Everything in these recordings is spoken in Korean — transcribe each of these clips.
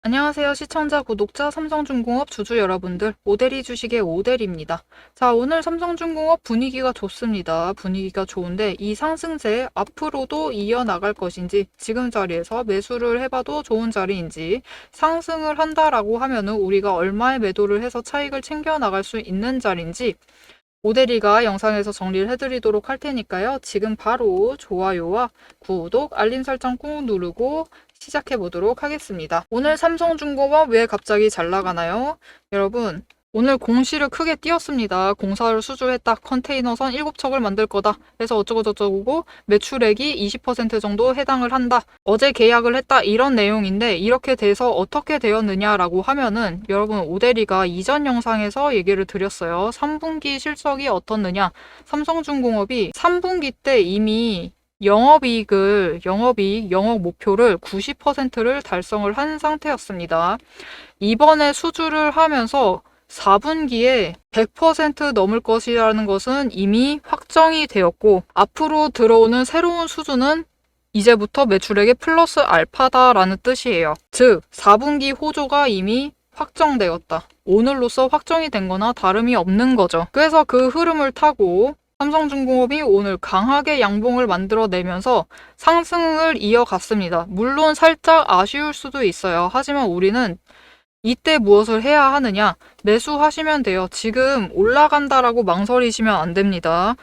안녕하세요. 시청자, 구독자, 삼성중공업 주주 여러분들. 오대리 주식의 오대리입니다. 자, 오늘 삼성중공업 분위기가 좋습니다. 분위기가 좋은데 이 상승세 앞으로도 이어나갈 것인지, 지금 자리에서 매수를 해봐도 좋은 자리인지, 상승을 한다라고 하면은 우리가 얼마의 매도를 해서 차익을 챙겨나갈 수 있는 자리인지 오대리가 영상에서 정리를 해드리도록 할 테니까요. 지금 바로 좋아요와 구독, 알림 설정 꾹 누르고 시작해 보도록 하겠습니다. 오늘 삼성중공업 왜 갑자기 잘 나가나요? 여러분, 오늘 공시를 크게 띄었습니다. 공사를 수주했다. 컨테이너선 7척을 만들 거다. 해서 어쩌고저쩌고 매출액이 20% 정도 해당을 한다. 어제 계약을 했다. 이런 내용인데 이렇게 돼서 어떻게 되었느냐라고 하면은 여러분 오대리가 이전 영상에서 얘기를 드렸어요. 3분기 실적이 어떻느냐. 삼성중공업이 3분기 때 이미 영업 목표를 90%를 달성을 한 상태였습니다. 이번에 수주를 하면서 4분기에 100% 넘을 것이라는 것은 이미 확정이 되었고, 앞으로 들어오는 새로운 수주는 이제부터 매출액의 플러스 알파다라는 뜻이에요. 즉, 4분기 호조가 이미 확정되었다. 오늘로써 확정이 된 거나 다름이 없는 거죠. 그래서 그 흐름을 타고 삼성중공업이 오늘 강하게 양봉을 만들어내면서 상승을 이어갔습니다. 물론 살짝 아쉬울 수도 있어요. 하지만 우리는 이때 무엇을 해야 하느냐? 매수하시면 돼요. 지금 올라간다라고 망설이시면 안 됩니다.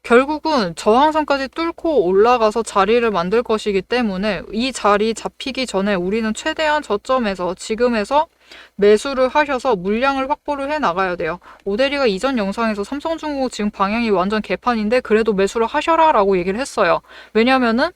결국은 저항선까지 뚫고 올라가서 자리를 만들 것이기 때문에 이 자리 잡히기 전에 우리는 최대한 저점에서 지금에서 매수를 하셔서 물량을 확보를 해 나가야 돼요. 오대리가 이전 영상에서 삼성중공업 지금 방향이 완전 개판인데 그래도 매수를 하셔라 라고 얘기를 했어요. 왜냐면은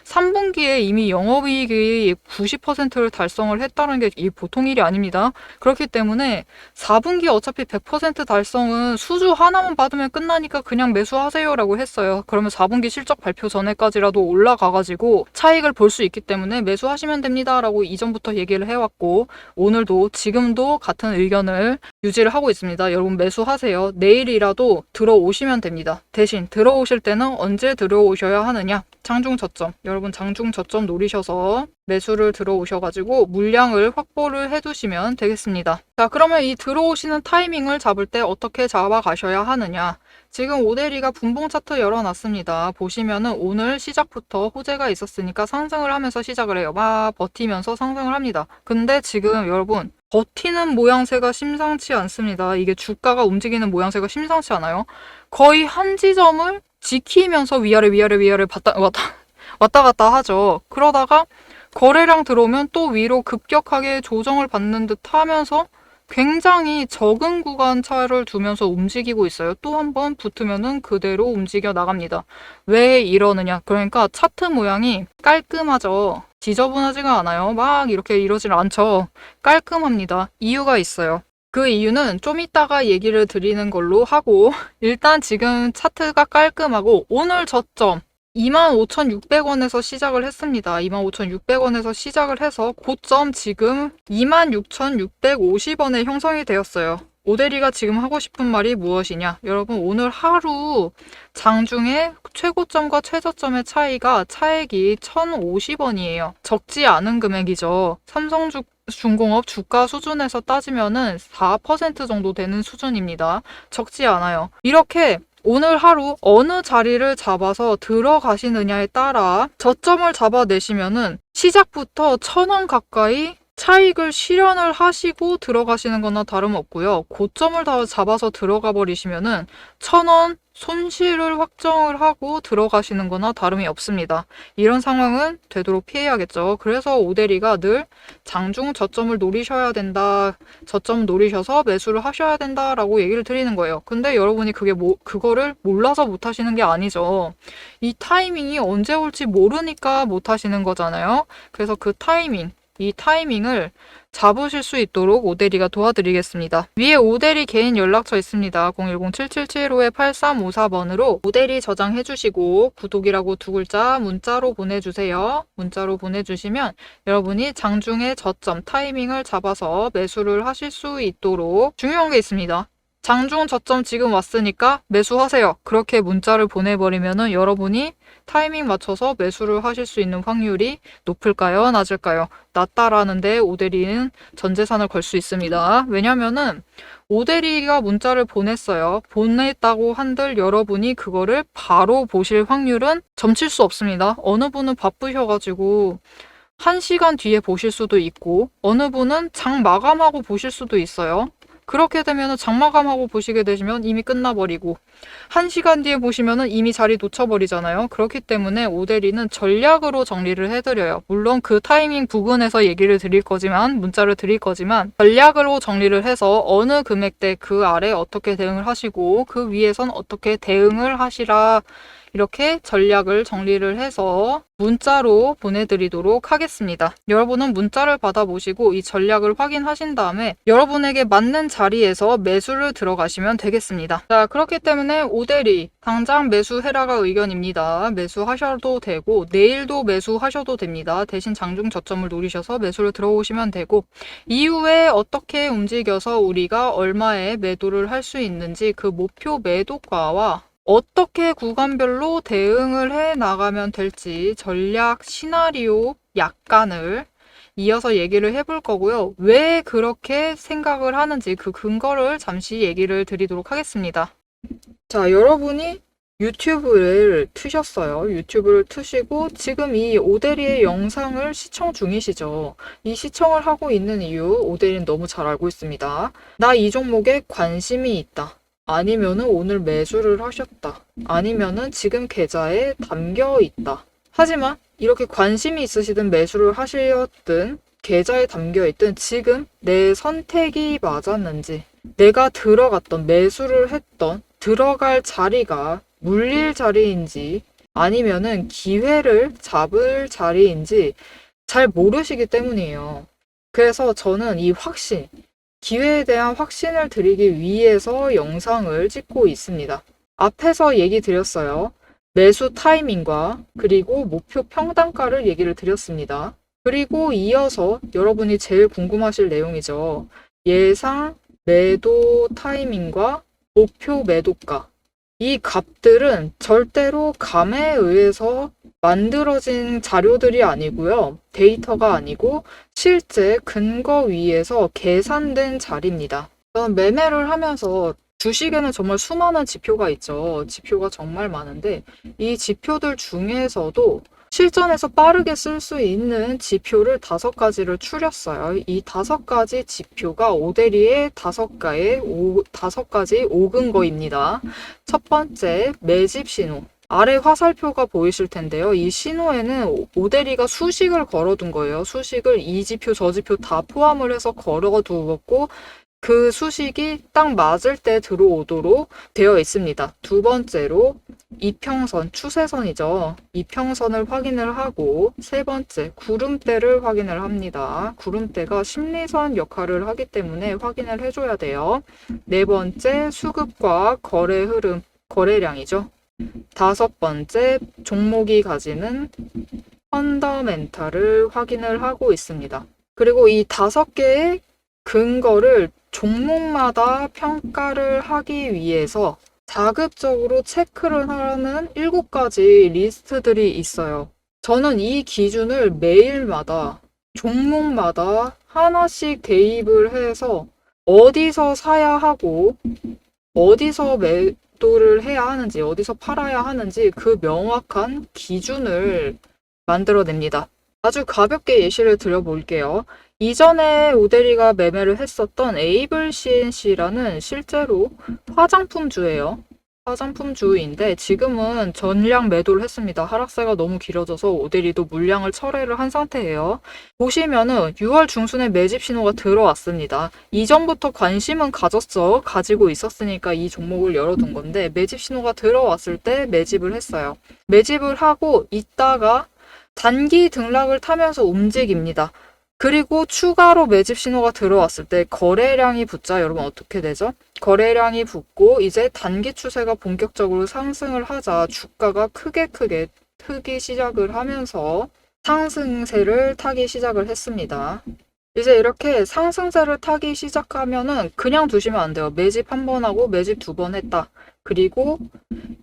3분기에 이미 영업이익이 90%를 달성을 했다는 게 보통 일이 아닙니다. 그렇기 때문에 4분기 어차피 100% 달성은 수주 하나만 받으면 끝나니까 그냥 매수하세요라고 했어요. 그러면 4분기 실적 발표 전에까지라도 올라가가지고 차익을 볼 수 있기 때문에 매수하시면 됩니다라고 이전부터 얘기를 해왔고 오늘도 지금도 같은 의견을 유지를 하고 있습니다. 여러분 매수하세요. 내일이라도 들어오시면 됩니다. 대신 들어오실 때는 언제 들어오셔야 하느냐? 장중 저점. 여러분 장중 저점 노리셔서 매수를 들어오셔가지고 물량을 확보를 해두시면 되겠습니다. 자, 그러면 이 들어오시는 타이밍을 잡을 때 어떻게 잡아가셔야 하느냐. 지금 오대리가 분봉 차트 열어놨습니다. 보시면은 오늘 시작부터 호재가 있었으니까 상승을 하면서 시작을 해요. 막 버티면서 상승을 합니다. 근데 지금 여러분 버티는 모양새가 심상치 않습니다. 이게 주가가 움직이는 모양새가 심상치 않아요. 거의 한 지점을 지키면서 위아래 왔다 갔다 하죠. 그러다가 거래량 들어오면 또 위로 급격하게 조정을 받는 듯 하면서 굉장히 적은 구간 차를 두면서 움직이고 있어요. 또 한 번 붙으면은 그대로 움직여 나갑니다. 왜 이러느냐? 그러니까 차트 모양이 깔끔하죠. 지저분하지가 않아요. 막 이렇게 이러질 않죠. 깔끔합니다. 이유가 있어요. 그 이유는 좀 이따가 얘기를 드리는 걸로 하고 일단 지금 차트가 깔끔하고 오늘 저점 25,600원에서 시작을 했습니다. 25,600원에서 시작을 해서 고점 지금 26,650원에 형성이 되었어요. 오대리가 지금 하고 싶은 말이 무엇이냐? 여러분 오늘 하루 장중에 최고점과 최저점의 차이가 차액이 1,050원이에요. 적지 않은 금액이죠. 삼성중공업 주가 수준에서 따지면은 4% 정도 되는 수준입니다. 적지 않아요. 이렇게 오늘 하루 어느 자리를 잡아서 들어가시느냐에 따라 저점을 잡아내시면은 시작부터 1,000원 가까이 차익을 실현을 하시고 들어가시는 거나 다름없고요. 고점을 다 잡아서 들어가 버리시면은 1,000원 손실을 확정을 하고 들어가시는 거나 다름이 없습니다. 이런 상황은 되도록 피해야겠죠. 그래서 오대리가 늘 장중 저점을 노리셔야 된다. 저점 노리셔서 매수를 하셔야 된다라고 얘기를 드리는 거예요. 근데 여러분이 그거를 몰라서 못 하시는 게 아니죠. 이 타이밍이 언제 올지 모르니까 못 하시는 거잖아요. 그래서 이 타이밍을 잡으실 수 있도록 오대리가 도와드리겠습니다. 위에 오대리 개인 연락처 있습니다. 010-7775-8354번으로 오대리 저장해 주시고 구독이라고 2글자 문자로 보내주세요. 문자로 보내주시면 여러분이 장중에 저점 타이밍을 잡아서 매수를 하실 수 있도록 중요한 게 있습니다. 장중 저점 지금 왔으니까 매수하세요. 그렇게 문자를 보내버리면은 여러분이 타이밍 맞춰서 매수를 하실 수 있는 확률이 높을까요? 낮을까요? 낮다라는데 오대리는 전 재산을 걸 수 있습니다. 왜냐면은 오대리가 문자를 보냈어요. 보냈다고 한들 여러분이 그거를 바로 보실 확률은 점칠 수 없습니다. 어느 분은 바쁘셔가지고 1시간 뒤에 보실 수도 있고 어느 분은 장 마감하고 보실 수도 있어요. 그렇게 되면 장 마감하고 보시게 되시면 이미 끝나버리고 1시간 뒤에 보시면 이미 자리 놓쳐버리잖아요. 그렇기 때문에 오대리는 전략으로 정리를 해드려요. 물론 그 타이밍 부분에서 얘기를 드릴 거지만 문자를 드릴 거지만 전략으로 정리를 해서 어느 금액대 그 아래 어떻게 대응을 하시고 그 위에선 어떻게 대응을 하시라 이렇게 전략을 정리를 해서 문자로 보내드리도록 하겠습니다. 여러분은 문자를 받아보시고 이 전략을 확인하신 다음에 여러분에게 맞는 자리에서 매수를 들어가시면 되겠습니다. 자, 그렇기 때문에 오대리 당장 매수해라가 의견입니다. 매수하셔도 되고 내일도 매수하셔도 됩니다. 대신 장중 저점을 노리셔서 매수를 들어오시면 되고 이후에 어떻게 움직여서 우리가 얼마에 매도를 할 수 있는지 그 목표 매도가와 어떻게 구간별로 대응을 해 나가면 될지 전략 시나리오 약간을 이어서 얘기를 해볼 거고요. 왜 그렇게 생각을 하는지 그 근거를 잠시 얘기를 드리도록 하겠습니다. 자, 여러분이 유튜브를 트셨어요. 유튜브를 트시고 지금 이 오대리의 영상을 시청 중이시죠. 이 시청을 하고 있는 이유 오대리는 너무 잘 알고 있습니다. 나 이 종목에 관심이 있다. 아니면은 오늘 매수를 하셨다. 아니면은 지금 계좌에 담겨 있다. 하지만 이렇게 관심이 있으시든 매수를 하셨든 계좌에 담겨 있든 지금 내 선택이 맞았는지 내가 들어갔던 매수를 했던 들어갈 자리가 물릴 자리인지 아니면은 기회를 잡을 자리인지 잘 모르시기 때문이에요. 그래서 저는 이 확신 기회에 대한 확신을 드리기 위해서 영상을 찍고 있습니다. 앞에서 얘기 드렸어요. 매수 타이밍과 그리고 목표 평단가를 얘기를 드렸습니다. 그리고 이어서 여러분이 제일 궁금하실 내용이죠. 예상 매도 타이밍과 목표 매도가. 이 값들은 절대로 감에 의해서 만들어진 자료들이 아니고요. 데이터가 아니고 실제 근거 위에서 계산된 자리입니다. 저는 매매를 하면서 주식에는 정말 수많은 지표가 있죠. 지표가 정말 많은데 이 지표들 중에서도 실전에서 빠르게 쓸 수 있는 지표를 5가지를 추렸어요. 이 5가지 지표가 오대리의 5가지 5근거입니다. 첫 번째, 매집 신호. 아래 화살표가 보이실 텐데요. 이 신호에는 오대리가 수식을 걸어둔 거예요. 수식을 이 지표, 저 지표 다 포함을 해서 걸어두었고 그 수식이 딱 맞을 때 들어오도록 되어 있습니다. 두 번째로 이평선, 추세선이죠. 이평선을 확인을 하고 세 번째, 구름대를 확인을 합니다. 구름대가 심리선 역할을 하기 때문에 확인을 해줘야 돼요. 네 번째, 수급과 거래 흐름, 거래량이죠. 다섯 번째, 종목이 가지는 펀더멘탈을 확인을 하고 있습니다. 그리고 이 5개의 근거를 종목마다 평가를 하기 위해서 자급적으로 체크를 하는 7가지 리스트들이 있어요. 저는 이 기준을 매일마다 종목마다 하나씩 대입을 해서 어디서 사야 하고 어디서 매도를 해야 하는지 어디서 팔아야 하는지 그 명확한 기준을 만들어냅니다. 아주 가볍게 예시를 드려볼게요. 이전에 오대리가 매매를 했었던 에이블 CNC라는 실제로 화장품주예요. 화장품주인데 지금은 전량 매도를 했습니다. 하락세가 너무 길어져서 오대리도 물량을 철회를 한 상태예요. 보시면은 6월 중순에 매집 신호가 들어왔습니다. 이전부터 관심은 가지고 있었으니까 이 종목을 열어둔 건데 매집 신호가 들어왔을 때 매집을 했어요. 매집을 하고 있다가 단기 등락을 타면서 움직입니다. 그리고 추가로 매집 신호가 들어왔을 때 거래량이 붙자 여러분 어떻게 되죠? 거래량이 붙고 이제 단기 추세가 본격적으로 상승을 하자 주가가 크게 트기 시작을 하면서 상승세를 타기 시작을 했습니다. 이제 이렇게 상승세를 타기 시작하면은 그냥 두시면 안 돼요. 매집 한 번 하고 매집 두 번 했다. 그리고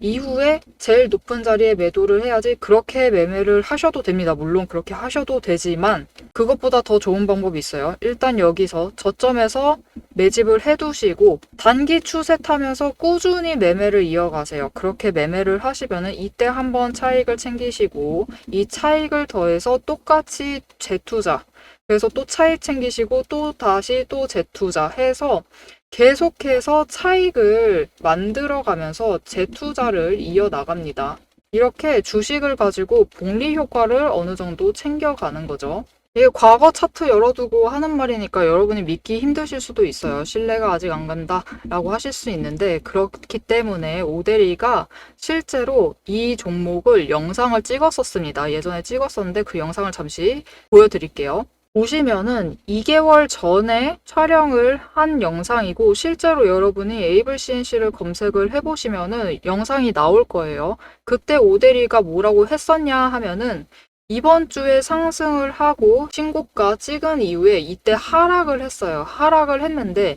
이후에 제일 높은 자리에 매도를 해야지. 그렇게 매매를 하셔도 됩니다. 물론 그렇게 하셔도 되지만 그것보다 더 좋은 방법이 있어요. 일단 여기서 저점에서 매집을 해두시고 단기 추세 타면서 꾸준히 매매를 이어가세요. 그렇게 매매를 하시면은 이때 한번 차익을 챙기시고 이 차익을 더해서 똑같이 재투자, 그래서 또 차익 챙기시고 또 다시 또 재투자 해서 계속해서 차익을 만들어가면서 재투자를 이어나갑니다. 이렇게 주식을 가지고 복리 효과를 어느 정도 챙겨가는 거죠. 이게 과거 차트 열어두고 하는 말이니까 여러분이 믿기 힘드실 수도 있어요. 신뢰가 아직 안 간다 라고 하실 수 있는데, 그렇기 때문에 오데리가 실제로 이 종목을 영상을 찍었었습니다. 예전에 찍었었는데 그 영상을 잠시 보여드릴게요. 보시면은 2개월 전에 촬영을 한 영상이고, 실제로 여러분이 에이블 CNC를 검색을 해보시면은 영상이 나올 거예요. 그때 오데리가 뭐라고 했었냐 하면은 이번 주에 상승을 하고 신고가 찍은 이후에 이때 하락을 했어요. 하락을 했는데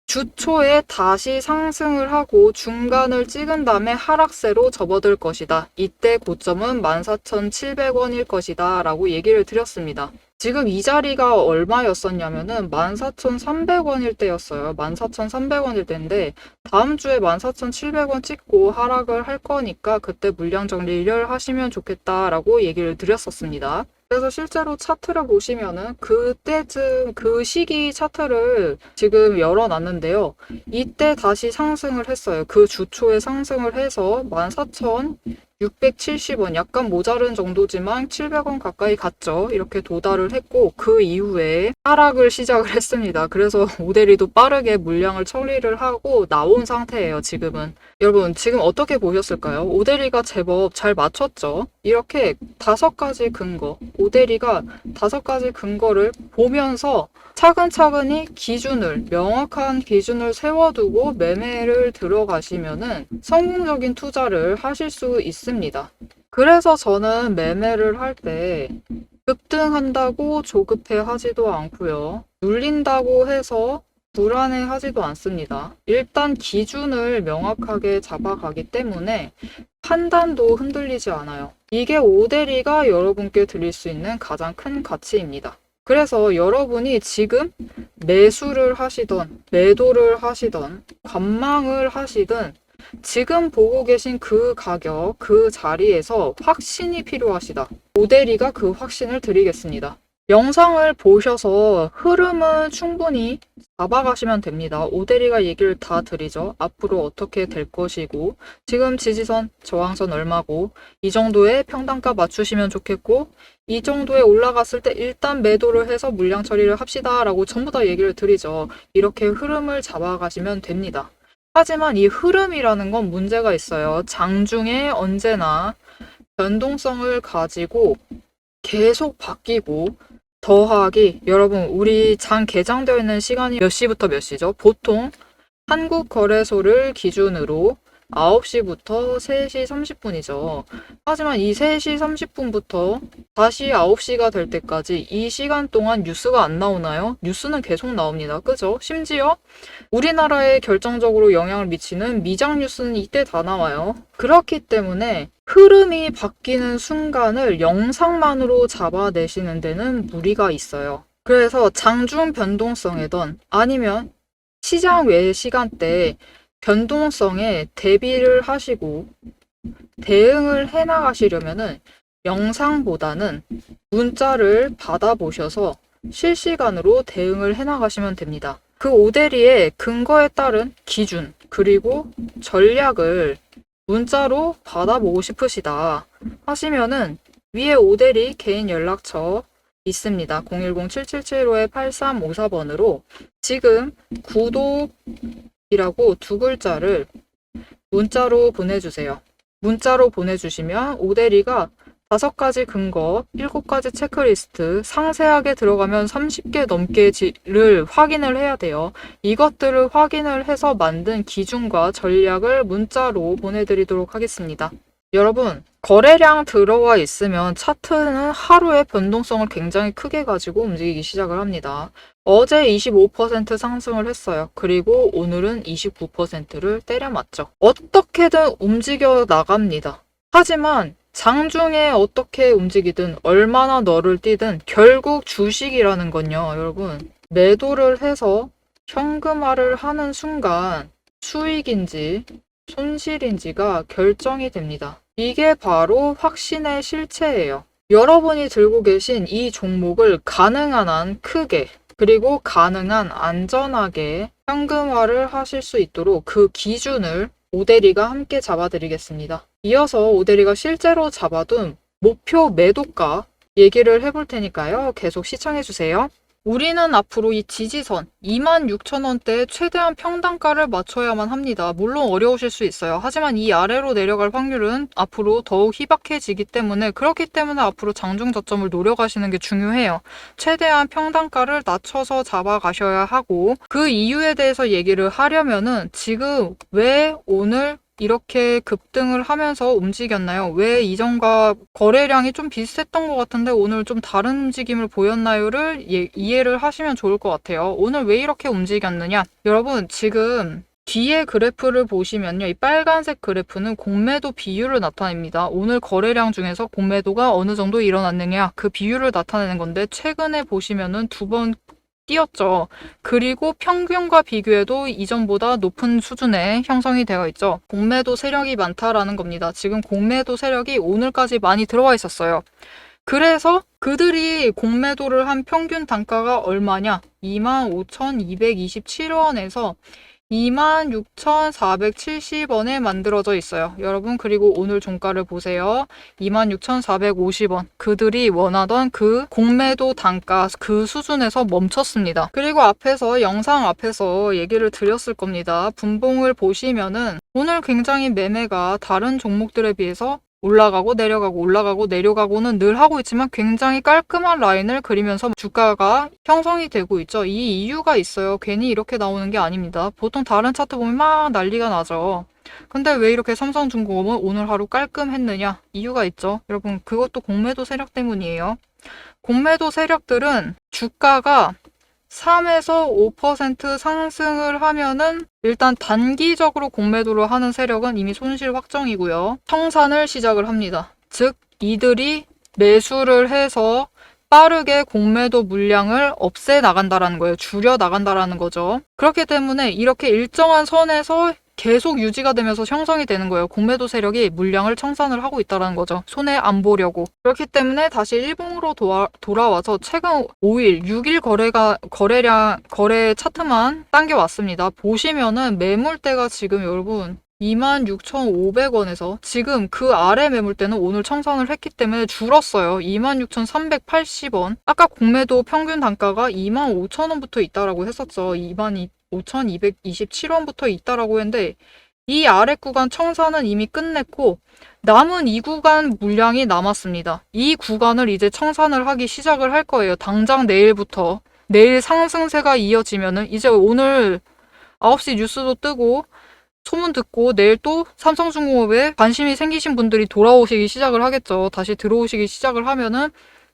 주 초에 다시 상승을 하고 중간을 찍은 다음에 하락세로 접어들 것이다. 이때 고점은 14,700원일 것이다 라고 얘기를 드렸습니다. 지금 이 자리가 얼마였었냐면은 14,300원일 때였어요. 14,300원일 때인데 다음 주에 14,700원 찍고 하락을 할 거니까 그때 물량 정리를 하시면 좋겠다라고 얘기를 드렸었습니다. 그래서 실제로 차트를 보시면은 그때쯤 그 시기 차트를 지금 열어놨는데요. 이때 다시 상승을 했어요. 그 주 초에 상승을 해서 14,670원, 약간 모자른 정도지만 700원 가까이 갔죠. 이렇게 도달을 했고 그 이후에 하락을 시작을 했습니다. 그래서 오데리도 빠르게 물량을 처리를 하고 나온 상태예요. 지금은. 여러분 지금 어떻게 보셨을까요? 오데리가 제법 잘 맞췄죠. 이렇게 5가지 근거, 오데리가 5가지 근거를 보면서 차근차근히 기준을, 명확한 기준을 세워두고 매매를 들어가시면은 성공적인 투자를 하실 수 있습니다. 그래서 저는 매매를 할 때 급등한다고 조급해 하지도 않고요. 눌린다고 해서 불안해 하지도 않습니다. 일단 기준을 명확하게 잡아가기 때문에 판단도 흔들리지 않아요. 이게 오데리가 여러분께 드릴 수 있는 가장 큰 가치입니다. 그래서 여러분이 지금 매수를 하시던, 매도를 하시던, 관망을 하시든 지금 보고 계신 그 가격, 그 자리에서 확신이 필요하시다. 오데리가 그 확신을 드리겠습니다. 영상을 보셔서 흐름은 충분히 잡아가시면 됩니다. 오데리가 얘기를 다 드리죠. 앞으로 어떻게 될 것이고, 지금 지지선, 저항선 얼마고, 이 정도의 평단가 맞추시면 좋겠고, 이 정도에 올라갔을 때 일단 매도를 해서 물량 처리를 합시다 라고 전부 다 얘기를 드리죠. 이렇게 흐름을 잡아가시면 됩니다. 하지만 이 흐름이라는 건 문제가 있어요. 장중에 언제나 변동성을 가지고 계속 바뀌고, 더하기, 여러분 우리 장 개장되어 있는 시간이 몇 시부터 몇 시죠? 보통 한국 거래소를 기준으로 9시부터 3시 30분이죠. 하지만 이 3시 30분부터 다시 9시가 될 때까지 이 시간 동안 뉴스가 안 나오나요? 뉴스는 계속 나옵니다. 그죠? 심지어 우리나라에 결정적으로 영향을 미치는 미장 뉴스는 이때 다 나와요. 그렇기 때문에 흐름이 바뀌는 순간을 영상만으로 잡아내시는 데는 무리가 있어요. 그래서 장중 변동성이든 아니면 시장 외 시간대에 변동성에 대비를 하시고 대응을 해나가시려면은 영상보다는 문자를 받아보셔서 실시간으로 대응을 해나가시면 됩니다. 그 오데리의 근거에 따른 기준 그리고 전략을 문자로 받아보고 싶으시다 하시면은 위에 오데리 개인 연락처 있습니다. 010-777-8354번으로 지금 구독이라고 2글자를 문자로 보내주세요. 문자로 보내주시면 오데리가 5가지 근거, 7가지 체크리스트, 상세하게 들어가면 30개 넘게를 확인을 해야 돼요. 이것들을 확인을 해서 만든 기준과 전략을 문자로 보내드리도록 하겠습니다. 여러분, 거래량 들어와 있으면 차트는 하루에 변동성을 굉장히 크게 가지고 움직이기 시작을 합니다. 어제 25% 상승을 했어요. 그리고 오늘은 29%를 때려맞죠. 어떻게든 움직여 나갑니다. 하지만 장중에 어떻게 움직이든 얼마나 너를 뛰든 결국 주식이라는 건요, 여러분. 매도를 해서 현금화를 하는 순간 수익인지 손실인지가 결정이 됩니다. 이게 바로 확신의 실체예요. 여러분이 들고 계신 이 종목을 가능한 한 크게 그리고 가능한 안전하게 현금화를 하실 수 있도록 그 기준을 오대리가 함께 잡아드리겠습니다. 이어서 오대리가 실제로 잡아둔 목표 매도가 얘기를 해볼 테니까요. 계속 시청해주세요. 우리는 앞으로 이 지지선 26,000원대에 최대한 평단가를 맞춰야만 합니다. 물론 어려우실 수 있어요. 하지만 이 아래로 내려갈 확률은 앞으로 더욱 희박해지기 때문에 그렇기 때문에 앞으로 장중 저점을 노려가시는 게 중요해요. 최대한 평단가를 낮춰서 잡아가셔야 하고 그 이유에 대해서 얘기를 하려면은 지금 왜 오늘 이렇게 급등을 하면서 움직였나요? 왜 이전과 거래량이 좀 비슷했던 것 같은데 오늘 좀 다른 움직임을 보였나요?를 이해를 하시면 좋을 것 같아요. 오늘 왜 이렇게 움직였느냐? 여러분, 지금 뒤에 그래프를 보시면요. 이 빨간색 그래프는 공매도 비율을 나타냅니다. 오늘 거래량 중에서 공매도가 어느 정도 일어났느냐? 그 비율을 나타내는 건데 최근에 보시면은 두 번 뛰었죠. 그리고 평균과 비교해도 이전보다 높은 수준의 형성이 되어 있죠. 공매도 세력이 많다라는 겁니다. 지금 공매도 세력이 오늘까지 많이 들어와 있었어요. 그래서 그들이 공매도를 한 평균 단가가 얼마냐? 25,227원에서 26,470원에 만들어져 있어요. 여러분, 그리고 오늘 종가를 보세요. 26,450원. 그들이 원하던 그 공매도 단가 그 수준에서 멈췄습니다. 그리고 영상 앞에서 얘기를 드렸을 겁니다. 분봉을 보시면은 오늘 굉장히 매매가 다른 종목들에 비해서 올라가고 내려가고 올라가고 내려가고는 늘 하고 있지만 굉장히 깔끔한 라인을 그리면서 주가가 형성이 되고 있죠. 이 이유가 있어요. 괜히 이렇게 나오는 게 아닙니다. 보통 다른 차트 보면 막 난리가 나죠. 근데 왜 이렇게 삼성중공업은 오늘 하루 깔끔했느냐? 이유가 있죠. 여러분, 그것도 공매도 세력 때문이에요. 공매도 세력들은 주가가 3에서 5% 상승을 하면은 일단 단기적으로 공매도를 하는 세력은 이미 손실 확정이고요. 청산을 시작을 합니다. 즉 이들이 매수를 해서 빠르게 공매도 물량을 없애 나간다라는 거예요. 줄여 나간다라는 거죠. 그렇기 때문에 이렇게 일정한 선에서 계속 유지가 되면서 형성이 되는 거예요. 공매도 세력이 물량을 청산을 하고 있다는 거죠. 손해 안 보려고. 그렇기 때문에 다시 일봉으로 돌아와서 최근 5일, 6일 거래 차트만 당겨왔습니다. 보시면은 매물대가 지금 여러분 26,500원에서 지금 그 아래 매물대는 오늘 청산을 했기 때문에 줄었어요. 26,380원. 아까 공매도 평균 단가가 25,000원부터 있다라고 했었죠. 5,227원부터 있다라고 했는데 이 아래 구간 청산은 이미 끝냈고 남은 이 구간 물량이 남았습니다. 이 구간을 이제 청산을 하기 시작을 할 거예요. 당장 내일부터. 내일 상승세가 이어지면은 이제 오늘 9시 뉴스도 뜨고 소문 듣고 내일 또 삼성중공업에 관심이 생기신 분들이 돌아오시기 시작을 하겠죠. 다시 들어오시기 시작을 하면은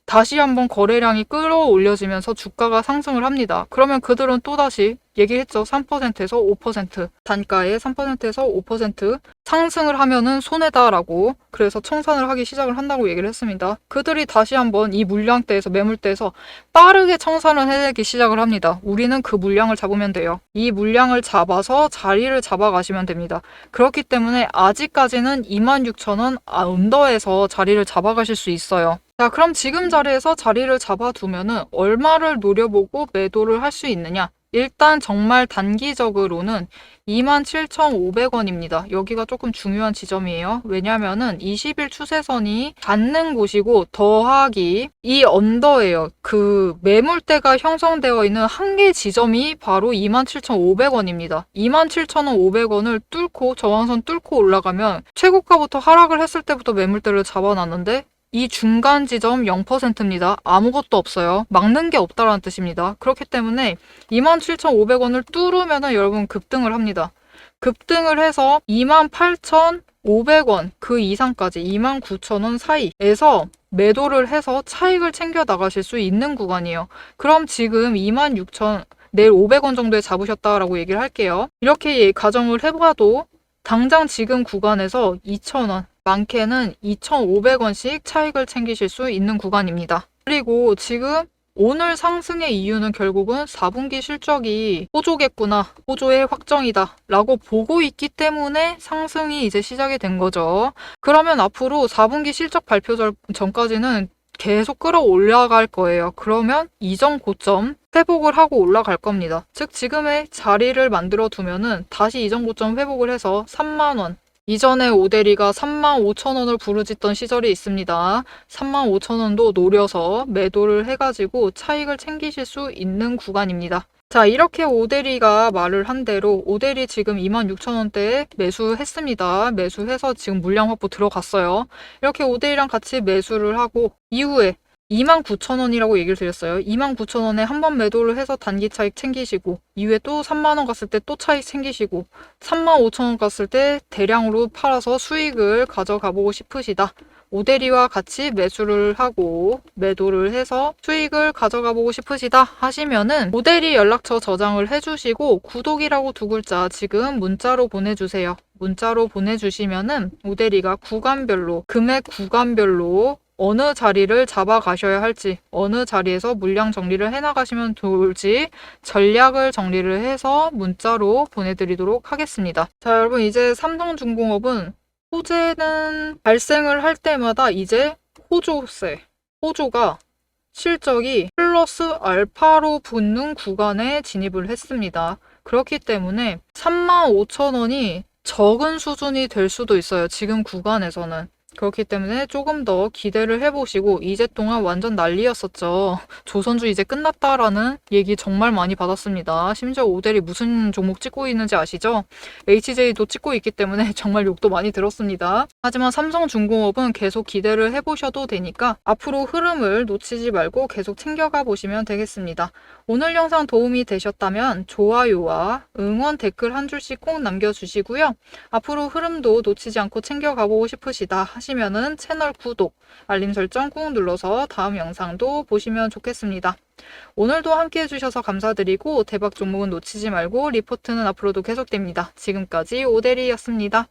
다시 한번 거래량이 끌어올려지면서 주가가 상승을 합니다. 그러면 그들은 또다시 얘기했죠. 3%에서 5% 단가에 3%에서 5% 상승을 하면은 손해다라고 그래서 청산을 하기 시작을 한다고 얘기를 했습니다. 그들이 다시 한번 이 물량대에서 매물대에서 빠르게 청산을 해내기 시작을 합니다. 우리는 그 물량을 잡으면 돼요. 이 물량을 잡아서 자리를 잡아가시면 됩니다. 그렇기 때문에 아직까지는 26,000원 언더에서 자리를 잡아가실 수 있어요. 자, 그럼 지금 자리에서 자리를 잡아두면은 얼마를 노려보고 매도를 할 수 있느냐? 일단 정말 단기적으로는 27,500원입니다. 여기가 조금 중요한 지점이에요. 왜냐면은 20일 추세선이 닿는 곳이고 더하기 이 언더예요. 그 매물대가 형성되어 있는 한계 지점이 바로 27,500원입니다. 27,500원을 뚫고 저항선 뚫고 올라가면 최고가부터 하락을 했을 때부터 매물대를 잡아놨는데 이 중간 지점 0%입니다. 아무것도 없어요. 막는 게 없다라는 뜻입니다. 그렇기 때문에 27,500원을 뚫으면 여러분 급등을 합니다. 급등을 해서 28,500원 그 이상까지 29,000원 사이에서 매도를 해서 차익을 챙겨 나가실 수 있는 구간이에요. 그럼 지금 26,000 내일 500원 정도에 잡으셨다라고 얘기를 할게요. 이렇게 가정을 해봐도 당장 지금 구간에서 2,000원, 많게는 2,500원씩 차익을 챙기실 수 있는 구간입니다. 그리고 지금 오늘 상승의 이유는 결국은 4분기 실적이 호조겠구나, 호조의 확정이다 라고 보고 있기 때문에 상승이 이제 시작이 된 거죠. 그러면 앞으로 4분기 실적 발표 전까지는 계속 끌어올라갈 거예요. 그러면 이전 고점 회복을 하고 올라갈 겁니다. 즉 지금의 자리를 만들어 두면은 다시 이전 고점 회복을 해서 3만원, 이전에 오데리가 35,000원을 부르짖던 시절이 있습니다. 35,000원도 노려서 매도를 해가지고 차익을 챙기실 수 있는 구간입니다. 자, 이렇게 오데리가 말을 한 대로 오데리 지금 26,000원대에 매수했습니다. 매수해서 지금 물량 확보 들어갔어요. 이렇게 오데리랑 같이 매수를 하고 이후에 29,000원이라고 얘기를 드렸어요. 29,000원에 한 번 매도를 해서 단기 차익 챙기시고 이후에 또 3만원 갔을 때 또 차익 챙기시고 35,000원 갔을 때 대량으로 팔아서 수익을 가져가 보고 싶으시다. 오데리와 같이 매수를 하고 매도를 해서 수익을 가져가 보고 싶으시다 하시면은 오데리 연락처 저장을 해주시고 구독이라고 두 글자 지금 문자로 보내주세요. 문자로 보내주시면은 오데리가 구간별로 금액 구간별로 어느 자리를 잡아가셔야 할지, 어느 자리에서 물량 정리를 해나가시면 좋을지 전략을 정리를 해서 문자로 보내드리도록 하겠습니다. 자, 여러분 이제 삼성중공업은 호재는 발생을 할 때마다 이제 호조세, 호조가 실적이 플러스 알파로 붙는 구간에 진입을 했습니다. 그렇기 때문에 35,000원이 적은 수준이 될 수도 있어요. 지금 구간에서는. 그렇기 때문에 조금 더 기대를 해보시고 이제 동안 완전 난리였었죠. 조선주 이제 끝났다라는 얘기 정말 많이 받았습니다. 심지어 오델이 무슨 종목 찍고 있는지 아시죠? HJ도 찍고 있기 때문에 정말 욕도 많이 들었습니다. 하지만 삼성중공업은 계속 기대를 해보셔도 되니까 앞으로 흐름을 놓치지 말고 계속 챙겨가 보시면 되겠습니다. 오늘 영상 도움이 되셨다면 좋아요와 응원 댓글 한 줄씩 꼭 남겨주시고요. 앞으로 흐름도 놓치지 않고 챙겨가보고 싶으시다 하시면은 채널 구독, 알림 설정 꾹 눌러서 다음 영상도 보시면 좋겠습니다. 오늘도 함께 해주셔서 감사드리고 대박 종목은 놓치지 말고 리포트는 앞으로도 계속됩니다. 지금까지 오대리였습니다.